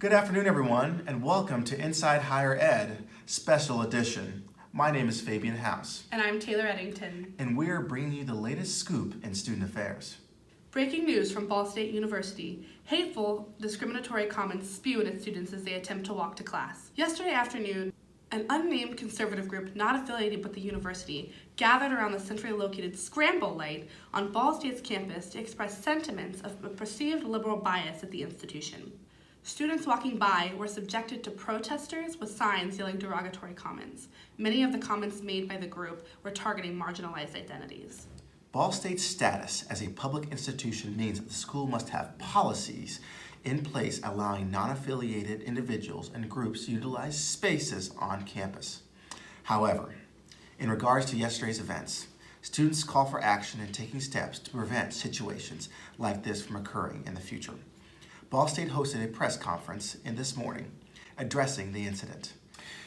Good afternoon, everyone, and welcome to Inside Higher Ed Special Edition. My name is Fabian House. And I'm Taylor Eddington. And we're bringing you the latest scoop in student affairs. Breaking news from Ball State University. Hateful, discriminatory comments spewed at students as they attempt to walk to class. Yesterday afternoon, an unnamed conservative group not affiliated with the university gathered around the centrally located Scramble Light on Ball State's campus to express sentiments of a perceived liberal bias at the institution. Students walking by were subjected to protesters with signs yelling derogatory comments. Many of the comments made by the group were targeting marginalized identities. Ball State's status as a public institution means that the school must have policies in place allowing non-affiliated individuals and groups to utilize spaces on campus. However, in regards to yesterday's events, students call for action and taking steps to prevent situations like this from occurring in the future. Ball State hosted a press conference this morning addressing the incident.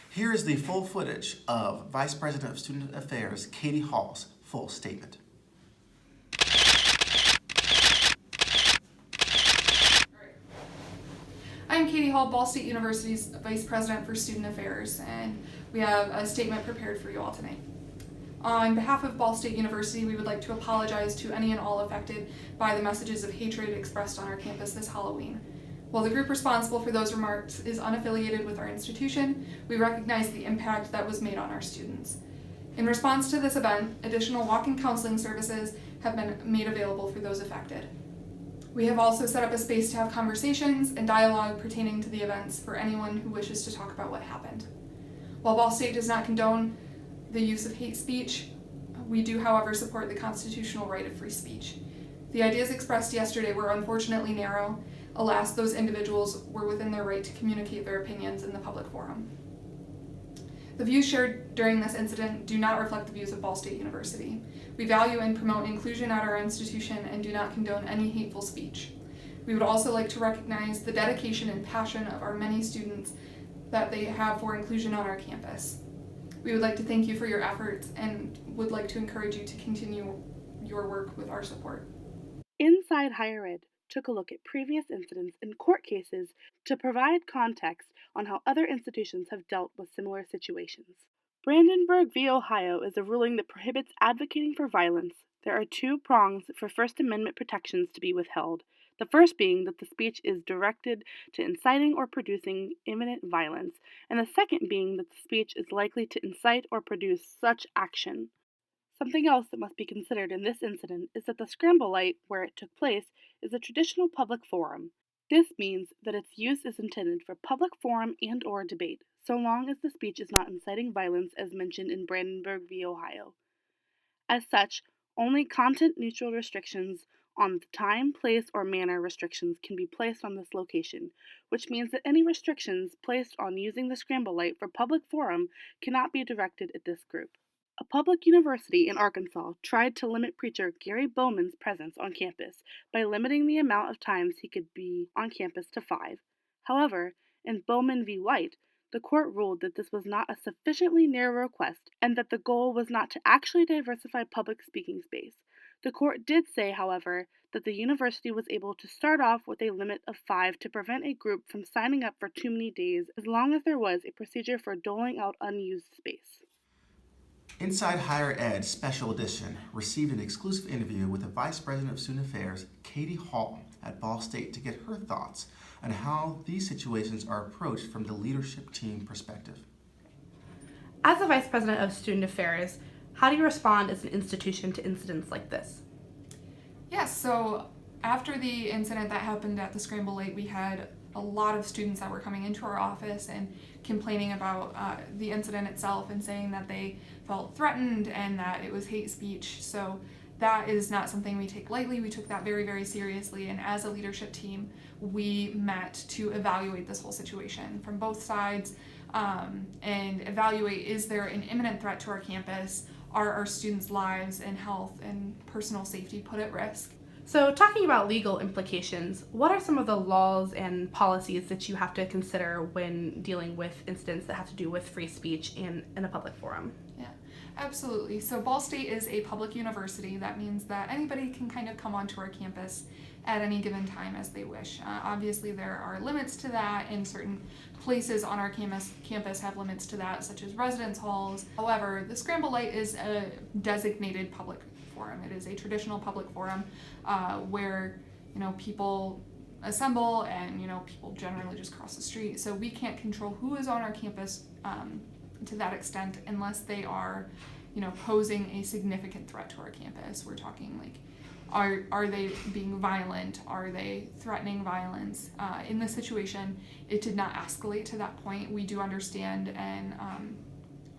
Here is the full footage of Vice President of Student Affairs Katie Hall's full statement. I'm Katie Hall, Ball State University's Vice President for Student Affairs, and we have a statement prepared for you all tonight. On behalf of Ball State University, we would like to apologize to any and all affected by the messages of hatred expressed on our campus this Halloween. While the group responsible for those remarks is unaffiliated with our institution, we recognize the impact that was made on our students. In response to this event, additional walk-in counseling services have been made available for those affected. We have also set up a space to have conversations and dialogue pertaining to the events for anyone who wishes to talk about what happened. While Ball State does not condone the use of hate speech, we do, however, support the constitutional right of free speech. The ideas expressed yesterday were unfortunately narrow. Alas, those individuals were within their right to communicate their opinions in the public forum. The views shared during this incident do not reflect the views of Ball State University. We value and promote inclusion at our institution and do not condone any hateful speech. We would also like to recognize the dedication and passion of our many students that they have for inclusion on our campus. We would like to thank you for your efforts and would like to encourage you to continue your work with our support. Inside Higher Ed took a look at previous incidents in court cases to provide context on how other institutions have dealt with similar situations. Brandenburg v. Ohio is a ruling that prohibits advocating for violence. There are two prongs for First Amendment protections to be withheld. The first being that the speech is directed to inciting or producing imminent violence, and the second being that the speech is likely to incite or produce such action. Something else that must be considered in this incident is that the Scramble Light, where it took place, is a traditional public forum. This means that its use is intended for public forum and/or debate, so long as the speech is not inciting violence as mentioned in Brandenburg v. Ohio. As such, only content-neutral restrictions on the time, place, or manner restrictions can be placed on this location, which means that any restrictions placed on using the Scramble Light for public forum cannot be directed at this group. A public university in Arkansas tried to limit preacher Gary Bowman's presence on campus by limiting the amount of times he could be on campus to 5. However, in Bowman v. White, the court ruled that this was not a sufficiently narrow request and that the goal was not to actually diversify public speaking space. The court did say, however, that the university was able to start off with a limit of 5 to prevent a group from signing up for too many days as long as there was a procedure for doling out unused space. Inside Higher Ed Special Edition received an exclusive interview with the Vice President of Student Affairs, Katie Hall, at Ball State to get her thoughts on how these situations are approached from the leadership team perspective. As the Vice President of Student Affairs, how do you respond as an institution to incidents like this? Yes, so after the incident that happened at the Scramble Light, we had a lot of students that were coming into our office and complaining about the incident itself and saying that they felt threatened and that it was hate speech. So that is not something we take lightly. We took that very, very seriously, and as a leadership team, we met to evaluate this whole situation from both sides and evaluate, is there an imminent threat to our campus? Are our students' lives and health and personal safety put at risk? So, talking about legal implications, what are some of the laws and policies that you have to consider when dealing with incidents that have to do with free speech in a public forum? Yeah, absolutely. So Ball State is a public university. That means that anybody can kind of come onto our campus at any given time as they wish. Obviously, there are limits to that, and certain places on our campus have limits to that, such as residence halls. However, the Scramble Light is a designated public forum. It is a traditional public forum where people assemble, and people generally just cross the street. So we can't control who is on our campus to that extent unless they are posing a significant threat to our campus. We're talking like, are they being violent? Are they threatening violence? In this situation, it did not escalate to that point. We do understand and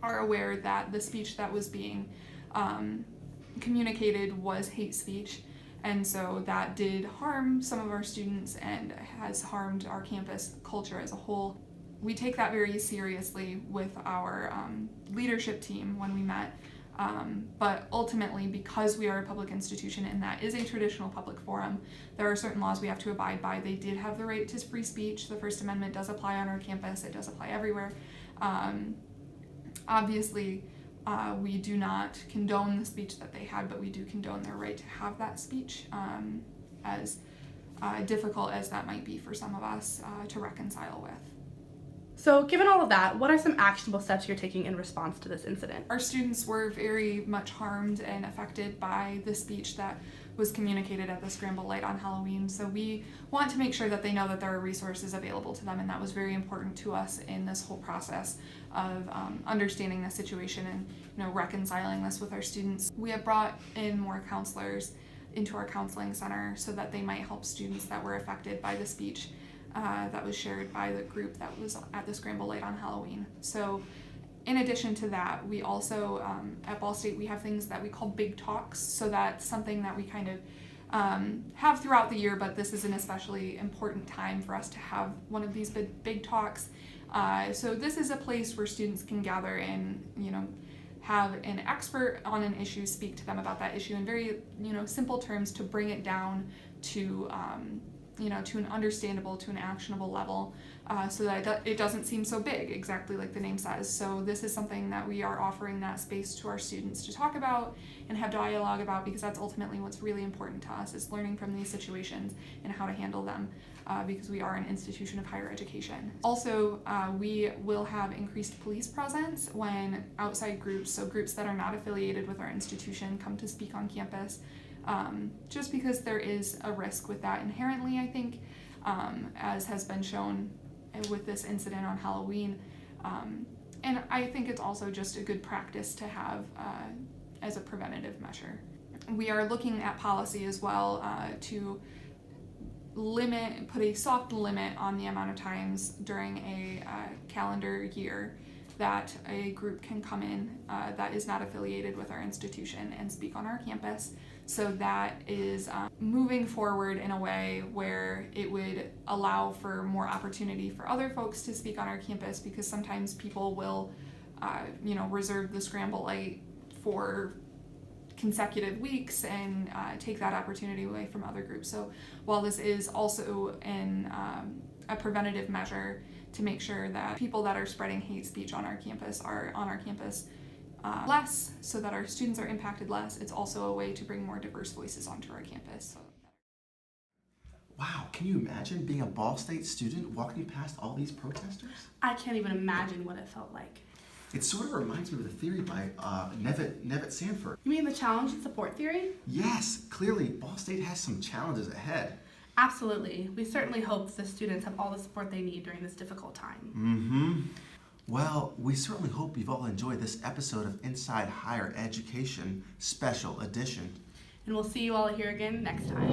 are aware that the speech that was being communicated was hate speech, and so that did harm some of our students and has harmed our campus culture as a whole. We take that very seriously with our leadership team when we met, but ultimately, because we are a public institution and that is a traditional public forum, there are certain laws we have to abide by. They did have the right to free speech. The First Amendment does apply on our campus. It does apply everywhere. Obviously, we do not condone the speech that they had, but we do condone their right to have that speech, as difficult as that might be for some of us to reconcile with. So, given all of that, what are some actionable steps you're taking in response to this incident? Our students were very much harmed and affected by the speech that was communicated at the Scramble Light on Halloween. So we want to make sure that they know that there are resources available to them, and that was very important to us in this whole process of understanding the situation and reconciling this with our students. We have brought in more counselors into our counseling center so that they might help students that were affected by the speech that was shared by the group that was at the Scramble Light on Halloween. So in addition to that, we also, at Ball State, we have things that we call big talks. So that's something that we kind of have throughout the year, but this is an especially important time for us to have one of these big talks. So this is a place where students can gather and, have an expert on an issue speak to them about that issue in very, simple terms to bring it down to, to an understandable, to an actionable level, so that it doesn't seem so big, exactly like the name says. So this is something that we are offering that space to our students to talk about and have dialogue about, because that's ultimately what's really important to us, is learning from these situations and how to handle them, because we are an institution of higher education. Also, we will have increased police presence when outside groups, so groups that are not affiliated with our institution, come to speak on campus. Just because there is a risk with that inherently, I think, as has been shown with this incident on Halloween. And I think it's also just a good practice to have as a preventative measure. We are looking at policy as well to put a soft limit on the amount of times during a calendar year that a group can come in that is not affiliated with our institution and speak on our campus. So that is moving forward in a way where it would allow for more opportunity for other folks to speak on our campus, because sometimes people will, reserve the Scramble Light for consecutive weeks and take that opportunity away from other groups. So while this is also a preventative measure to make sure that people that are spreading hate speech on our campus are on our campus less, so that our students are impacted less, it's also a way to bring more diverse voices onto our campus. Wow, can you imagine being a Ball State student walking past all these protesters? I can't even imagine what it felt like. It sort of reminds me of the theory by Nevitt Sanford. You mean the challenge and support theory? Yes, clearly Ball State has some challenges ahead. Absolutely. We certainly hope the students have all the support they need during this difficult time. Mm-hmm. Well, we certainly hope you've all enjoyed this episode of Inside Higher Education Special Edition. And we'll see you all here again next time.